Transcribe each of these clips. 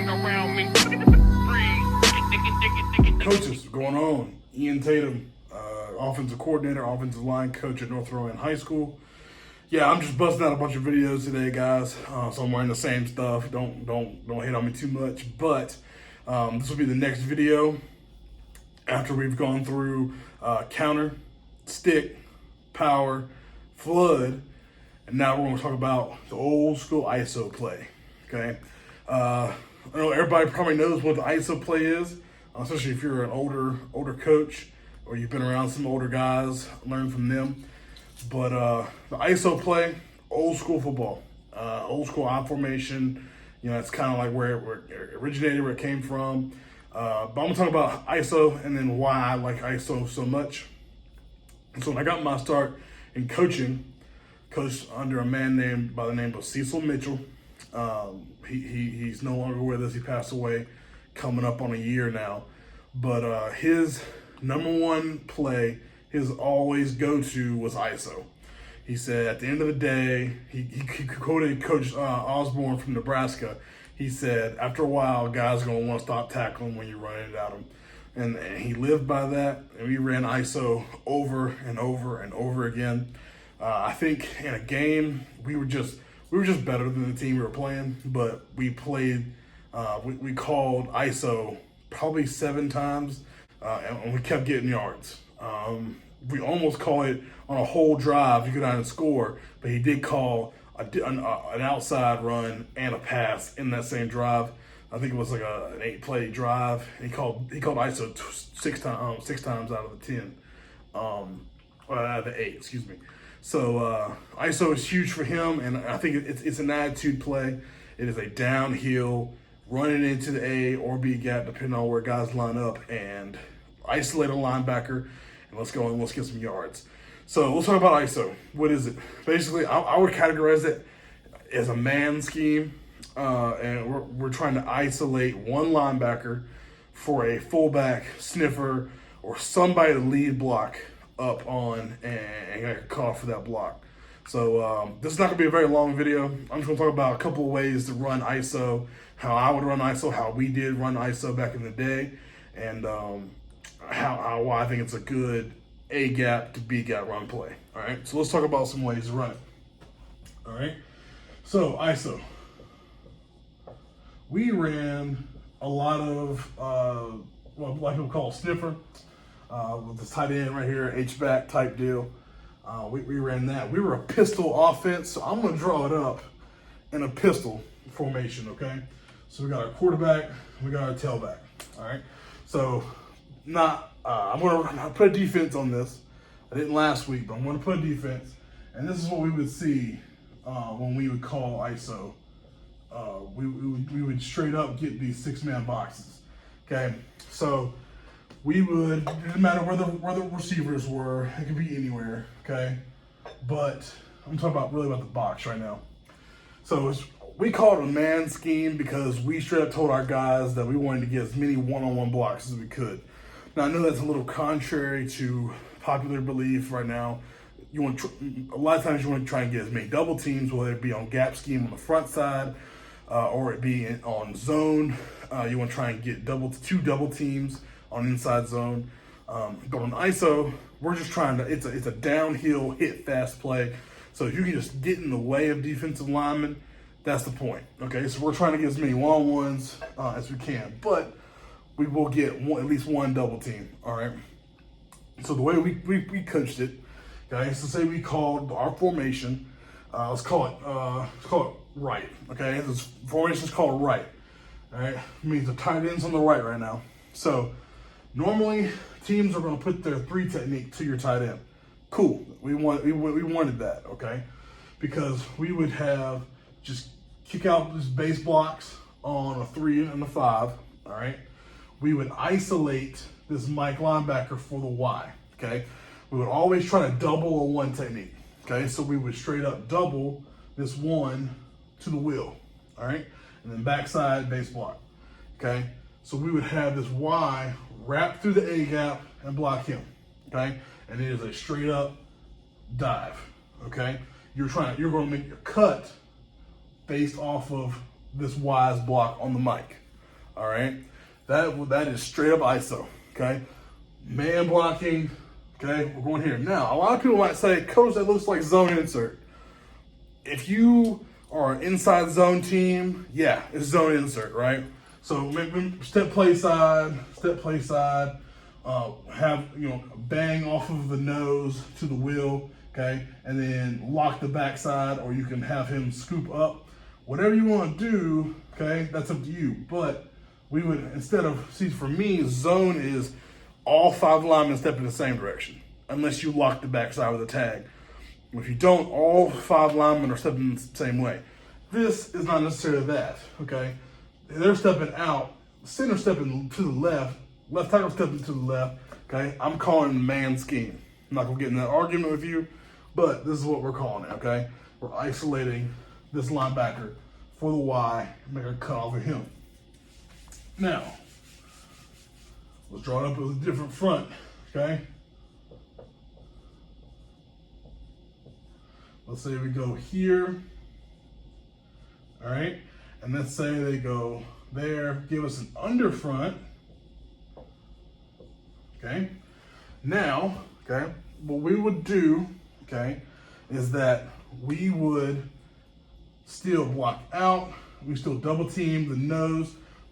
around me. Coaches, what's going on? Ian Tatum, offensive coordinator, offensive line coach at North Rowan High School. Yeah, I'm just busting out a bunch of videos today, guys. So I'm wearing the same stuff. Don't hit on me too much. But this will be the next video after we've gone through counter, stick, power, flood, and now we're going to talk about the old school ISO play. Okay, I know everybody probably knows what the ISO play is, especially if you're an older coach or you've been around some older guys, learn from them. But the ISO play, old school football, old school I formation. You know, it's kind of like where it originated, where it came from. But I'm gonna talk about ISO and then why I like ISO so much. And so when I got my start in coaching, coached under a man by the name of Cecil Mitchell. He's no longer with us. He passed away, coming up on a year now. But his number one play, his always go-to was ISO. He said at the end of the day, he quoted Coach Osborne from Nebraska. He said, after a while, guys are going to want to stop tackling when you're running at them. And he lived by that, and we ran ISO over and over and over again. I think in a game, we were just better than the team we were playing, but we played, we called ISO probably 7 times, and we kept getting yards. We almost called it on a whole drive to go down and score, but he did call an outside run and a pass in that same drive. I think it was like an 8-play drive. And he called ISO 6 times out of the 10, out of the 8, excuse me. So ISO is huge for him, and I think it's an attitude play. It is a downhill, running into the A or B gap, depending on where guys line up, and isolate a linebacker, and let's go and let's get some yards. So let's talk about ISO. What is it? Basically, I would categorize it as a man scheme, and we're trying to isolate one linebacker for a fullback, sniffer, or somebody to lead block up on and get a call for that block. So this is not going to be a very long video. I'm just going to talk about a couple of ways to run ISO, how I would run ISO, how we did run ISO back in the day, and why I think it's a good A gap to B gap run play. All right, so let's talk about some ways to run it. All right, so ISO. We ran a lot of what like people call sniffer. With this tight end right here, H-back type deal. We ran that. We were a pistol offense, so I'm going to draw it up in a pistol formation, okay? So we got our quarterback, we got our tailback, all right? So I'm going to put a defense on this. I didn't last week, but I'm going to put a defense. And this is what we would see when we would call ISO. We would straight up get these 6-man boxes, okay? So we would, it didn't matter where the receivers were, it could be anywhere, okay? But I'm talking about the box right now. So we called it a man scheme because we straight up told our guys that we wanted to get as many one-on-one blocks as we could. Now I know that's a little contrary to popular belief right now. A lot of times you want to try and get as many double teams, whether it be on gap scheme on the front side, or it be on zone. You want to try and get 2 double teams on inside zone. But on ISO, we're just trying to, it's a downhill hit fast play. So if you can just get in the way of defensive linemen, that's the point. Okay, so we're trying to get as many one-on-ones as we can, but we will get at least one double team, all right? So the way we coached it, guys, so say we called our formation, let's call it right, okay? This formation is called right, all right? It means the tight end's on the right now. So normally, teams are going to put their 3 technique to your tight end. Cool. We wanted that, okay? Because we would have just kick out these base blocks on a 3 and a 5, all right? We would isolate this Mike linebacker for the Y, okay? We would always try to double a 1 technique, okay? So we would straight up double this 1 to the wheel, all right? And then backside base block, okay? So we would have this Y wrap through the A gap and block him, okay? And it is a straight up dive, okay? You're going to make your cut based off of this Y's block on the mic, all right? That is straight up ISO, okay? Man blocking, okay? We're going here. Now, a lot of people might say, Coach, that looks like zone insert. If you are an inside zone team, yeah, it's zone insert, right? So step play side, have, bang off of the nose to the wheel, okay? And then lock the backside, or you can have him scoop up. Whatever you want to do, okay, that's up to you. But we would, instead of, see, for me, zone is all 5 linemen step in the same direction, unless you lock the backside with a tag. If you don't, all 5 linemen are stepping the same way. This is not necessarily that, okay? They're stepping out, center stepping to the left tackle stepping to the left, okay? I'm calling the man scheme. I'm not gonna get in that argument with you, but this is what we're calling it, okay? We're isolating this linebacker for the Y and make a cut off of him. Now, let's draw it up with a different front, okay? Let's say we go here, all right? And let's say they go there, give us an under front, okay? Now, okay, what we would do, okay, is that we would still block out, we still double team the nose,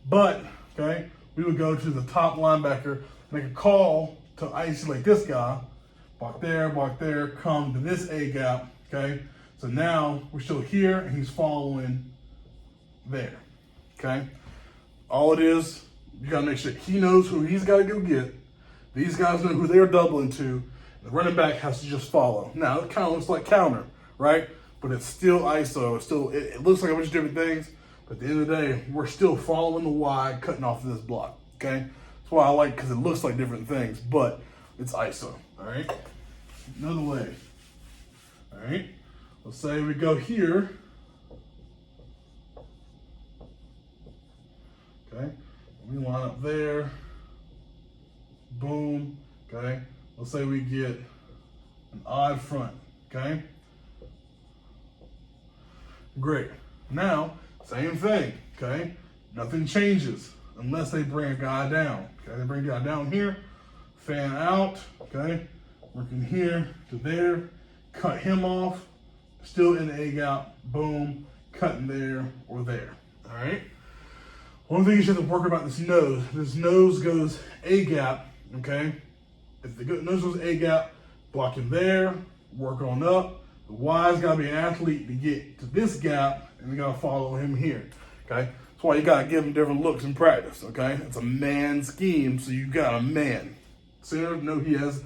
but, okay, we would go to the top linebacker, make a call to isolate this guy, block there, come to this A gap, okay? So now we're still here and he's following there, okay? All it is, you gotta make sure he knows who he's gotta go get. These guys know who they're doubling to. The running back has to just follow. Now, it kind of looks like counter, right? But it's still ISO. It looks like a bunch of different things. But at the end of the day, we're still following the Y, cutting off this block, okay? That's why I like, because it looks like different things, but it's ISO, all right? Another way, all right? Let's say we go here, okay? We line up there, boom, okay? Let's say we get an odd front, okay? Great. Now, same thing, okay? Nothing changes unless they bring a guy down, okay? They bring a guy down here, fan out, okay? Working here to there, cut him off, still in the A gap, boom, cutting there or there, all right? One thing you should have to work about this nose goes A gap, okay? If the nose goes A gap, block him there, work on up. The Y's gotta be an athlete to get to this gap, and we gotta follow him here, okay? That's why you gotta give him different looks in practice, okay? It's a man scheme, so you got a man. Center know he has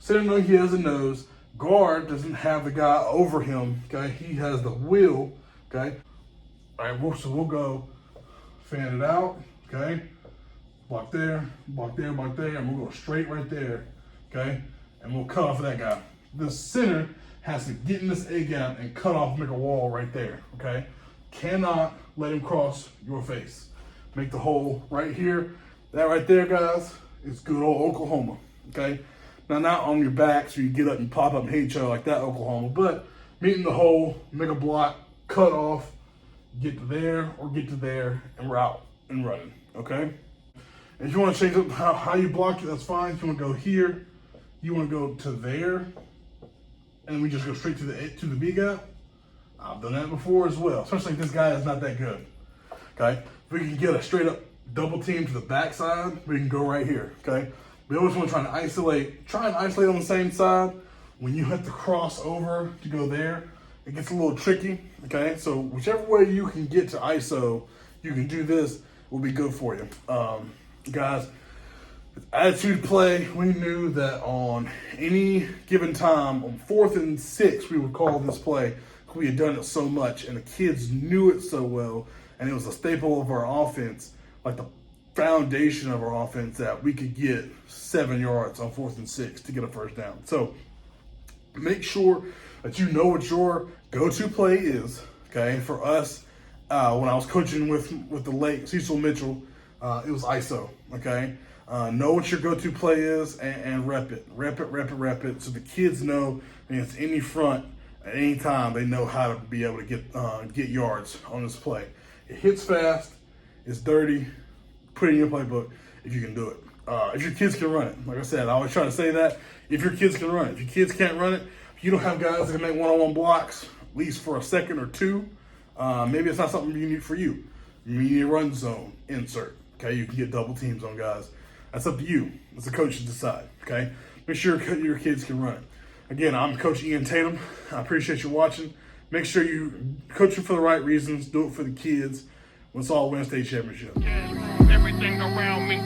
a nose. Guard doesn't have the guy over him, okay? He has the wheel, okay? All right, so we'll go fan it out, okay? Block there, and we'll go straight right there, okay? And we'll cut off that guy. The center has to get in this A gap and cut off, make a wall right there, okay? Cannot let him cross your face. Make the hole right here. That right there, guys, is good old Oklahoma, okay? Now, not on your back so you get up and pop up and hit each other like that Oklahoma, but meeting the hole, make a block, cut off, get to there or get to there, and we're out and running, okay? If you want to change up how you block it, that's fine. If you want to go here, you want to go to there, and we just go straight to the B gap. I've done that before as well, especially if this guy is not that good, okay? If we can get a straight up double team to the backside, we can go right here, okay? We always want to try and isolate on the same side. When you have to cross over to go there, it gets a little tricky, okay? So whichever way you can get to ISO, you can do this, will be good for you. Guys, with attitude play, we knew that on any given time, on 4th and 6, we would call this play. We had done it so much, and the kids knew it so well, and it was a staple of our offense, like the foundation of our offense, that we could get 7 yards on 4th and 6 to get a first down. So make sure that you know what your go-to play is, okay? For us, when I was coaching with the late Cecil Mitchell, it was ISO, okay? Know what your go-to play is and rep it. Rep it so the kids know it's any front at any time. They know how to be able to get yards on this play. It hits fast, it's dirty, put it in your playbook if you can do it. If your kids can run it. Like I said, I always try to say that. If your kids can run it. If your kids can't run it, if you don't have guys that can make one-on-one blocks, at least for a second or two, maybe it's not something you need for you. You need a run zone insert. Okay, you can get double teams on guys. That's up to you. It's the coach to decide. Okay, make sure your kids can run it. Again, I'm Coach Ian Tatum. I appreciate you watching. Make sure you coach them for the right reasons. Do it for the kids. Let's all win a state championship. Everything around me.